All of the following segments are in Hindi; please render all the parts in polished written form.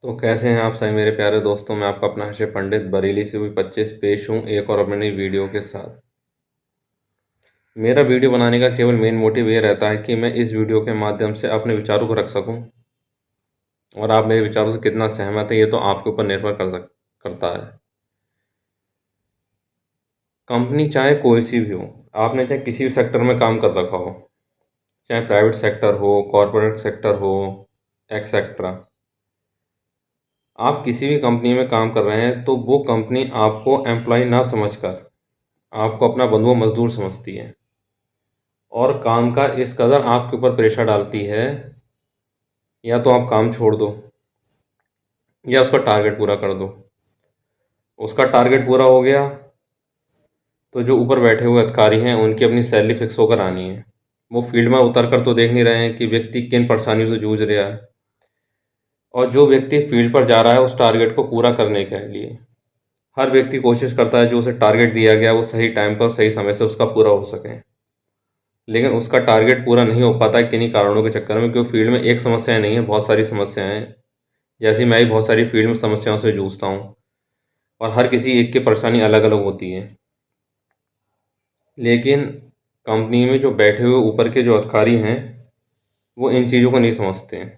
तो कैसे हैं आप सभी मेरे प्यारे दोस्तों। मैं आपका अपना हर्षित पंडित बरेली से हुई 25 पेश हूँ एक और अपनी वीडियो के साथ। मेरा वीडियो बनाने का केवल मेन मोटिव ये रहता है कि मैं इस वीडियो के माध्यम से अपने विचारों को रख सकूं, और आप मेरे विचारों से कितना सहमत है ये तो आपके ऊपर निर्भर करता है। कंपनी चाहे कोई सी भी हो, आपने चाहे किसी भी सेक्टर में काम कर रखा हो, चाहे प्राइवेट सेक्टर हो, कॉरपोरेट सेक्टर हो, एक्सेट्रा, आप किसी भी कंपनी में काम कर रहे हैं तो वो कंपनी आपको एम्प्लॉय ना समझकर आपको अपना बंधुआ मजदूर समझती है, और काम का इस कदर आपके ऊपर प्रेशर डालती है, या तो आप काम छोड़ दो या उसका टारगेट पूरा कर दो। उसका टारगेट पूरा हो गया तो जो ऊपर बैठे हुए अधिकारी हैं उनकी अपनी सैलरी फिक्स होकर आनी है। वो फील्ड में उतर कर तो देख नहीं रहे हैं कि व्यक्ति किन परेशानियों से जूझ रहा है, और जो व्यक्ति फील्ड पर जा रहा है उस टारगेट को पूरा करने के लिए हर व्यक्ति कोशिश करता है जो उसे टारगेट दिया गया वो सही टाइम पर सही समय से उसका पूरा हो सके। लेकिन उसका टारगेट पूरा नहीं हो पाता है किन्हीं कारणों के चक्कर में, क्योंकि फील्ड में एक समस्या नहीं है, बहुत सारी समस्याएं हैं। जैसे मैं भी बहुत सारी फील्ड में समस्याओं से जूझता हूँ, और हर किसी एक की परेशानी अलग अलग होती है। लेकिन कंपनी में जो बैठे हुए ऊपर के जो अधिकारी हैं वो इन चीज़ों को नहीं समझते हैं।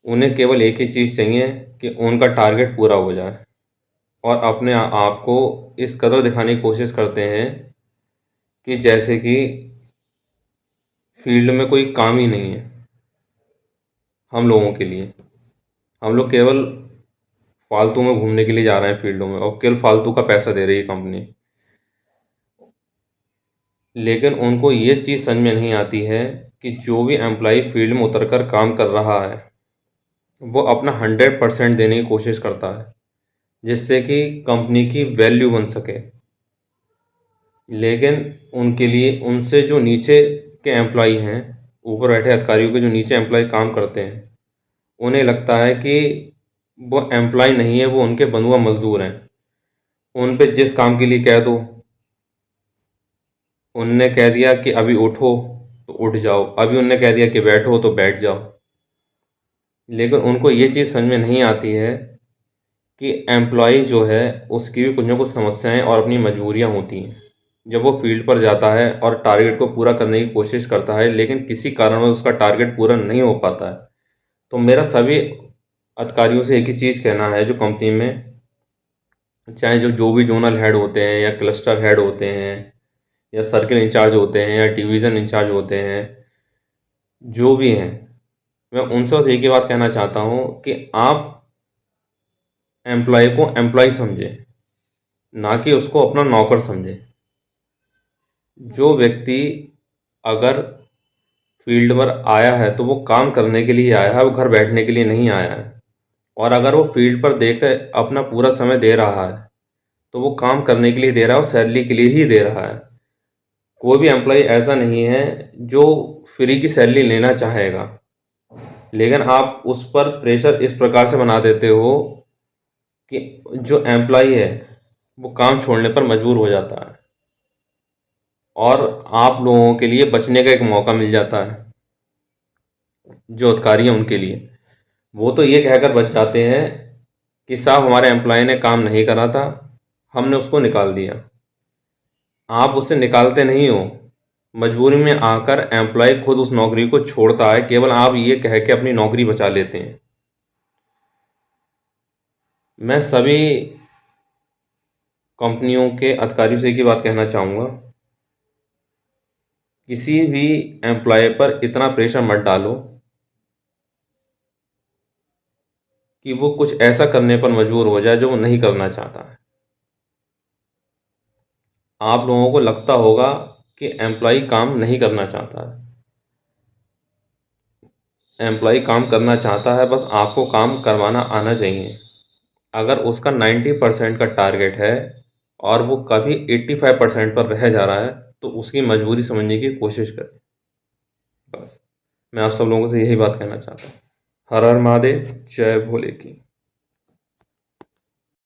उन्हें केवल एक ही चीज़ चाहिए कि उनका टारगेट पूरा हो जाए, और अपने आप को इस कदर दिखाने की कोशिश करते हैं कि जैसे कि फील्ड में कोई काम ही नहीं है हम लोगों के लिए। हम लोग केवल फालतू में घूमने के लिए जा रहे हैं फील्डों में, और केवल फालतू का पैसा दे रही है कंपनी। लेकिन उनको ये चीज़ समझ में नहीं आती है कि जो भी एम्प्लॉय फील्ड में उतर कर काम कर रहा है वो अपना 100% देने की कोशिश करता है, जिससे कि कंपनी की वैल्यू बन सके। लेकिन उनके लिए उनसे जो नीचे के एम्प्लॉय हैं, ऊपर बैठे अधिकारियों के जो नीचे एम्प्लॉय काम करते हैं, उन्हें लगता है कि वो एम्प्लॉय नहीं है, वो उनके बंधुआ मजदूर हैं। उन पे जिस काम के लिए कह दो, उनने कह दिया कि अभी उठो तो उठ जाओ, अभी उनने कह दिया कि बैठो तो बैठ जाओ। लेकिन उनको ये चीज़ समझ में नहीं आती है कि एम्प्लॉय जो है उसकी भी कुछ ना कुछ समस्याएं और अपनी मजबूरियां होती हैं। जब वो फील्ड पर जाता है और टारगेट को पूरा करने की कोशिश करता है, लेकिन किसी कारणवश उसका टारगेट पूरा नहीं हो पाता है, तो मेरा सभी अधिकारियों से एक ही चीज़ कहना है, जो कंपनी में चाहे जो भी जोनल हेड होते हैं या क्लस्टर हेड होते हैं या सर्किल इंचार्ज होते हैं या डिवीज़न इंचार्ज होते हैं, जो भी हैं, मैं उनसे बस एक ही बात कहना चाहता हूँ कि आप एम्प्लॉय को एम्प्लॉय समझें, ना कि उसको अपना नौकर समझें। जो व्यक्ति अगर फील्ड पर आया है तो वो काम करने के लिए आया है, वो घर बैठने के लिए नहीं आया है। और अगर वो फील्ड पर देकर अपना पूरा समय दे रहा है तो वो काम करने के लिए दे रहा है और सैलरी के लिए ही दे रहा है। कोई भी एम्प्लॉय ऐसा नहीं है जो फ्री की सैलरी लेना चाहेगा, लेकिन आप उस पर प्रेशर इस प्रकार से बना देते हो कि जो एम्प्लॉय है वो काम छोड़ने पर मजबूर हो जाता है, और आप लोगों के लिए बचने का एक मौका मिल जाता है। जो अधिकारी हैं उनके लिए वो तो ये कहकर बच जाते हैं कि साहब हमारे एम्प्लॉय ने काम नहीं करा था, हमने उसको निकाल दिया। आप उसे निकालते नहीं हो, मजबूरी में आकर एम्प्लॉय खुद उस नौकरी को छोड़ता है, केवल आप ये कह के अपनी नौकरी बचा लेते हैं। मैं सभी कंपनियों के अधिकारियों से एक ही बात कहना चाहूँगा, किसी भी एम्प्लॉय पर इतना प्रेशर मत डालो कि वो कुछ ऐसा करने पर मजबूर हो जाए जो वो नहीं करना चाहता है। आप लोगों को लगता होगा कि एम्प्लॉय काम नहीं करना चाहता है, एम्प्लॉय काम करना चाहता है, बस आपको काम करवाना आना चाहिए। अगर उसका 90% का टारगेट है और वो कभी 85% पर रह जा रहा है तो उसकी मजबूरी समझने की कोशिश करें। बस मैं आप सब लोगों से यही बात कहना चाहता हूँ। हर हर महादेव, जय भोले की।